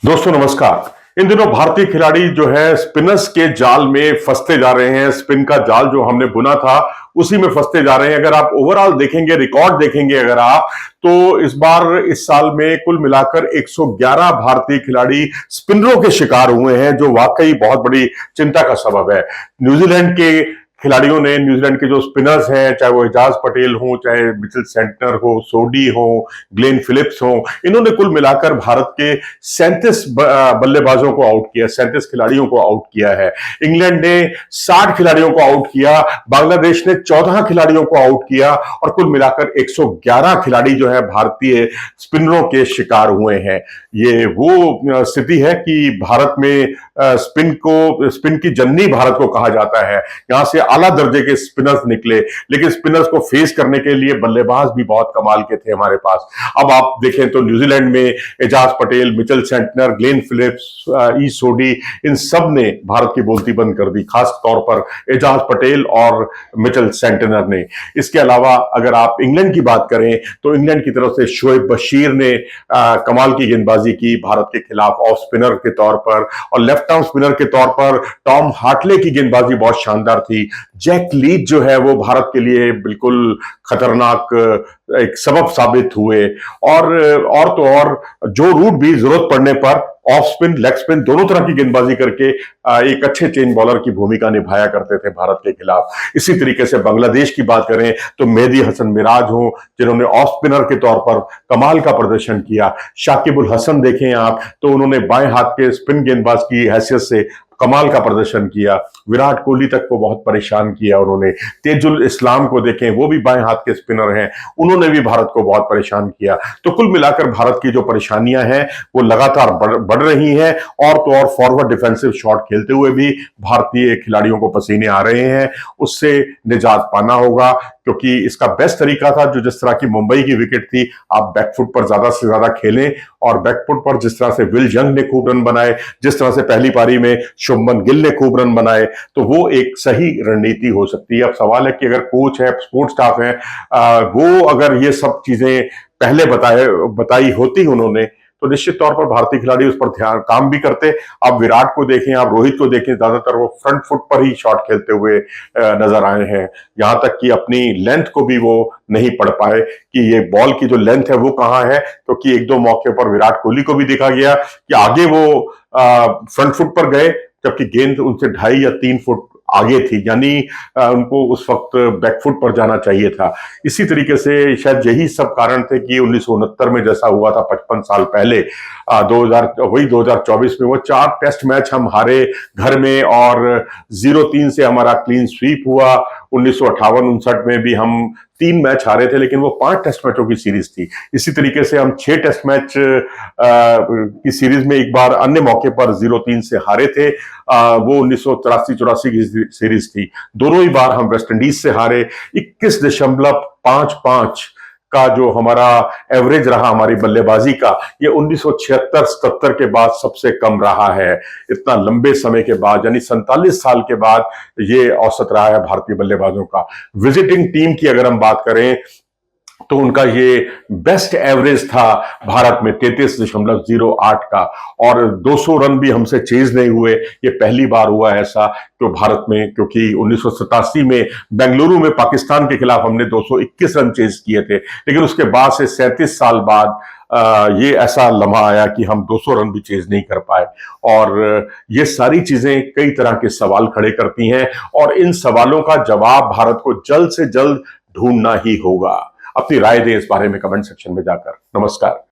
दोस्तों नमस्कार। इन दिनों भारतीय खिलाड़ी जो है स्पिनर्स के जाल में फंसते जा रहे हैं। स्पिन का जाल जो हमने बुना था उसी में फंसते जा रहे हैं। अगर आप ओवरऑल देखेंगे, रिकॉर्ड देखेंगे अगर आप, तो इस साल में कुल मिलाकर 111 भारतीय खिलाड़ी स्पिनरों के शिकार हुए हैं, जो वाकई बहुत बड़ी चिंता का सबब है। न्यूजीलैंड के खिलाड़ियों ने, न्यूजीलैंड के जो स्पिनर्स हैं, चाहे वो एजाज पटेल हो, चाहे मिचेल सेंटनर हो, सोडी हो, ग्लेन फिलिप्स हो, इन्होंने कुल मिलाकर भारत के 37 बल्लेबाजों को आउट किया, 37 खिलाड़ियों को आउट किया है। इंग्लैंड ने 60 खिलाड़ियों को आउट किया, बांग्लादेश ने 14 खिलाड़ियों को आउट किया और कुल मिलाकर 111 खिलाड़ी जो है भारतीय स्पिनरों के शिकार हुए हैं। ये वो स्थिति है कि भारत में स्पिन की जननी भारत को कहा जाता है। यहां से आला दर्जे के स्पिनर्स निकले, लेकिन स्पिनर्स को फेस करने के लिए बल्लेबाज भी बहुत कमाल के थे हमारे पास। अब आप देखें तो न्यूजीलैंड में Ajaz Patel, Mitchell Santner, Glenn Phillips, ई सोडी, इन सब ने भारत की बोलती बंद कर दी, खास तौर पर एजाज पटेल और मिचेल सेंटनर ने। इसके अलावा अगर आप इंग्लैंड की बात करें तो इंग्लैंड की तरफ से शोएब बशीर ने कमाल की गेंदबाजी की भारत के खिलाफ ऑफ स्पिनर के तौर पर, और लेफ्ट आर्म स्पिनर के तौर पर टॉम हार्टले की गेंदबाजी बहुत शानदार थी। जैक लीच जो है वो भारत के लिए बिल्कुल खतरनाक एक सबब साबित हुए। और तो और जो रूट भी जरूरत पड़ने पर ऑफ स्पिन, लेग स्पिन, दोनों तरह की गेंदबाजी करके एक अच्छे चेंज बॉलर की भूमिका निभाया करते थे भारत के खिलाफ। इसी तरीके से बांग्लादेश की बात करें तो मेहदी हसन मिराज हो, जिन्होंने ऑफ स्पिनर के तौर पर कमाल का प्रदर्शन किया। शाकिब अल हसन देखें आप तो उन्होंने बाएं हाथ के स्पिन गेंदबाज की हैसियत से कमाल का प्रदर्शन किया। विराट कोहली तक को बहुत परेशान किया उन्होंने। तेजुल इस्लाम को देखें, वो भी बाएं हाथ के स्पिनर हैं, उन्होंने भी भारत को बहुत परेशान किया। तो कुल मिलाकर भारत की जो परेशानियां हैं वो लगातार बढ़ रही हैं। और तो और फॉरवर्ड डिफेंसिव शॉट खेलते हुए भी भारतीय खिलाड़ियों को पसीने आ रहे हैं। उससे निजात पाना होगा, क्योंकि इसका बेस्ट तरीका था जो जिस तरह की मुंबई की विकेट थी, आप बैकफुट पर ज्यादा से ज्यादा खेलें। और बैकफुट पर जिस तरह से विल जंग ने खूब रन बनाए, जिस तरह से पहली पारी में शुभमन गिल ने खूब रन बनाए, तो वो एक सही रणनीति हो सकती है। अब सवाल है कि अगर कोच है, स्पोर्ट्स स्टाफ है, वो अगर ये सब चीजें पहले बताई होती उन्होंने, तो निश्चित तौर पर भारतीय खिलाड़ी उस पर ध्यान काम भी करते। आप विराट को देखें, आप रोहित को देखें, ज्यादातर वो फ्रंट फुट पर ही शॉट खेलते हुए नजर आए हैं। यहां तक कि अपनी लेंथ को भी वो नहीं पढ़ पाए कि ये बॉल की जो लेंथ है वो कहां है, क्योंकि एक दो मौके पर विराट कोहली को भी देखा गया कि आगे वो फ्रंट फुट पर गए, जबकि गेंद उनसे 2.5 या 3 फुट आगे थी, यानी उनको उस वक्त बैकफुट पर जाना चाहिए था। इसी तरीके से शायद यही सब कारण थे कि 1969 में जैसा हुआ था 55 साल पहले, 2024 में वो 4 टेस्ट मैच हम हारे घर में, और 0-3 से हमारा क्लीन स्वीप हुआ। 1958-59 में भी हम 3 मैच हारे थे, लेकिन वो 5 टेस्ट मैचों की सीरीज थी। इसी तरीके से हम 6 टेस्ट मैच की सीरीज में एक बार अन्य मौके पर 0-3 से हारे थे। वो 1983-84 की सीरीज थी। दोनों ही बार हम वेस्ट इंडीज से हारे। 21.55 का जो हमारा एवरेज रहा हमारी बल्लेबाजी का, ये 1976-77 के बाद सबसे कम रहा है। इतना लंबे समय के बाद, यानी 47 साल के बाद ये औसत रहा है भारतीय बल्लेबाजों का। विजिटिंग टीम की अगर हम बात करें तो उनका ये बेस्ट एवरेज था भारत में 33.08 का, और 200 रन भी हमसे चेज नहीं हुए। ये पहली बार हुआ ऐसा तो भारत में, क्योंकि 1987 में बेंगलुरु में पाकिस्तान के खिलाफ हमने 221 रन चेज किए थे, लेकिन उसके बाद से 37 साल बाद ये ऐसा लम्हा आया कि हम 200 रन भी चेज नहीं कर पाए। और ये सारी चीजें कई तरह के सवाल खड़े करती हैं, और इन सवालों का जवाब भारत को जल्द से जल्द ढूंढना ही होगा। अपनी राय दें इस बारे में कमेंट सेक्शन में जाकर। नमस्कार।